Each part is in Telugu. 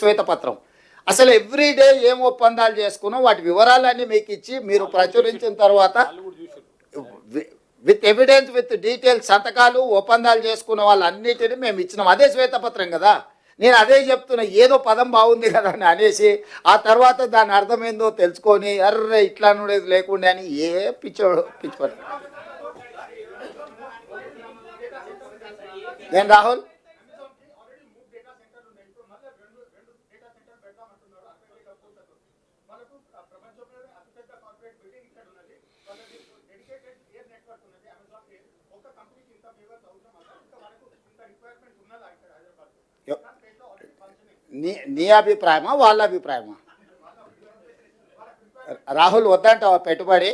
శ్వేతపత్రం. అసలు ఎవ్రీడే ఏం ఒప్పందాలు చేసుకున్నాం వాటి వివరాలన్నీ మీకు ఇచ్చి మీరు ప్రచురించిన తర్వాత విత్ ఎవిడెన్స్ విత్ డీటెయిల్స్ సంతకాలు ఒప్పందాలు చేసుకున్న వాళ్ళన్నిటిని మేము ఇచ్చినాం. అదే శ్వేతపత్రం కదా. నేను అదే చెప్తున్నా, ఏదో పదం బాగుంది కదా అని అనేసి ఆ తర్వాత దాని అర్థమైందో తెలుసుకొని అర్రే ఇట్లా ఉండేది లేకుండా అని ఏ పిచ్చోడు పిచ్చిపడు. నేను రాహుల్ నీ అభిప్రాయమా వాళ్ళ అభిప్రాయమా? రాహుల్ వద్దంటావా పెట్టుబడి?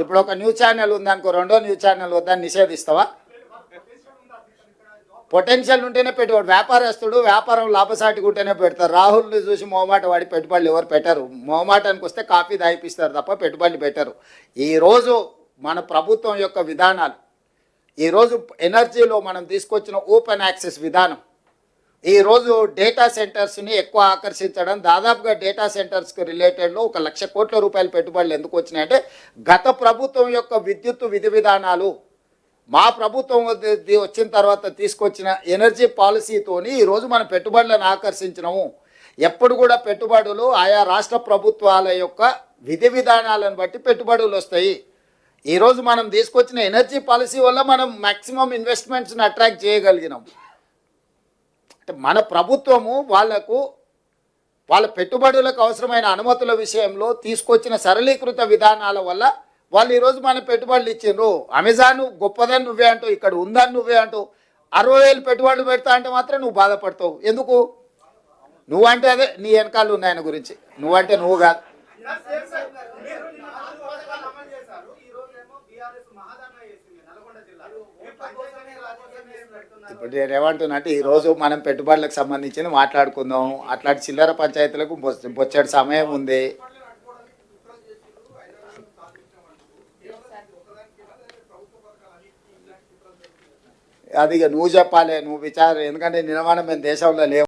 ఇప్పుడు ఒక న్యూస్ ఛానల్ ఉందనుకో, రెండో న్యూస్ ఛానల్ వద్దని నిషేధిస్తావా? పొటెన్షియల్ ఉంటేనే పెట్టుబడి. వ్యాపారస్తుడు వ్యాపారం లాభసాటిగా ఉంటేనే పెడతారు. రాహుల్ని చూసి మొహమాట వాడి పెట్టుబడులు ఎవరు పెట్టరు. మొహమాటానికి వస్తే కాఫీ దాయిపిస్తారు తప్ప పెట్టుబడులు పెట్టరు. ఈరోజు మన ప్రభుత్వం యొక్క విధానాలు, ఈరోజు ఎనర్జీలో మనం తీసుకొచ్చిన ఓపెన్ యాక్సెస్ విధానం, ఈరోజు డేటా సెంటర్స్ని ఎక్కువ ఆకర్షించడం, దాదాపుగా డేటా సెంటర్స్కి రిలేటెడ్లో 1,00,000 కోట్ల రూపాయల పెట్టుబడులు ఎందుకు వచ్చినాయంటే గత ప్రభుత్వం యొక్క విద్యుత్ విధి విధానాలు, మా ప్రభుత్వం వచ్చిన తర్వాత తీసుకొచ్చిన ఎనర్జీ పాలసీతోని ఈరోజు మనం పెట్టుబడులను ఆకర్షించినాము. ఎప్పుడు కూడా పెట్టుబడులు ఆయా రాష్ట్ర ప్రభుత్వాల యొక్క విధి విధానాలను బట్టి పెట్టుబడులు వస్తాయి. ఈరోజు మనం తీసుకొచ్చిన ఎనర్జీ పాలసీ వల్ల మనం మ్యాక్సిమం ఇన్వెస్ట్మెంట్స్ని అట్రాక్ట్ చేయగలిగినాం. అంటే మన ప్రభుత్వము వాళ్ళ పెట్టుబడులకు అవసరమైన అనుమతుల విషయంలో తీసుకొచ్చిన సరళీకృత విధానాల వల్ల వాళ్ళు ఈరోజు మన పెట్టుబడులు ఇచ్చిండ్రు. అమెజాన్ గొప్పదని నువ్వే అంటావు, ఇక్కడ ఉందని నువ్వే అంటావు. 60,000 పెట్టుబడులు పెడతా అంటే మాత్రం నువ్వు బాధపడతావు ఎందుకు? నువ్వంటే అదే నీ వెనకాల ఉన్న ఆయన గురించి, నువ్వంటే నువ్వు కాదు. ఇప్పుడు నేను ఏమంటున్నా అంటే ఈరోజు మనం పెట్టుబడులకు సంబంధించింది మాట్లాడుకుందాం. అట్లాంటి చిల్లర పంచాయతీలకు బొచ్చడి సమయం ఉంది. అది ఇక నువ్వు చెప్పాలి, నువ్వు విచారం. ఎందుకంటే నిర్మాణం మేము దేశంలో లేవు.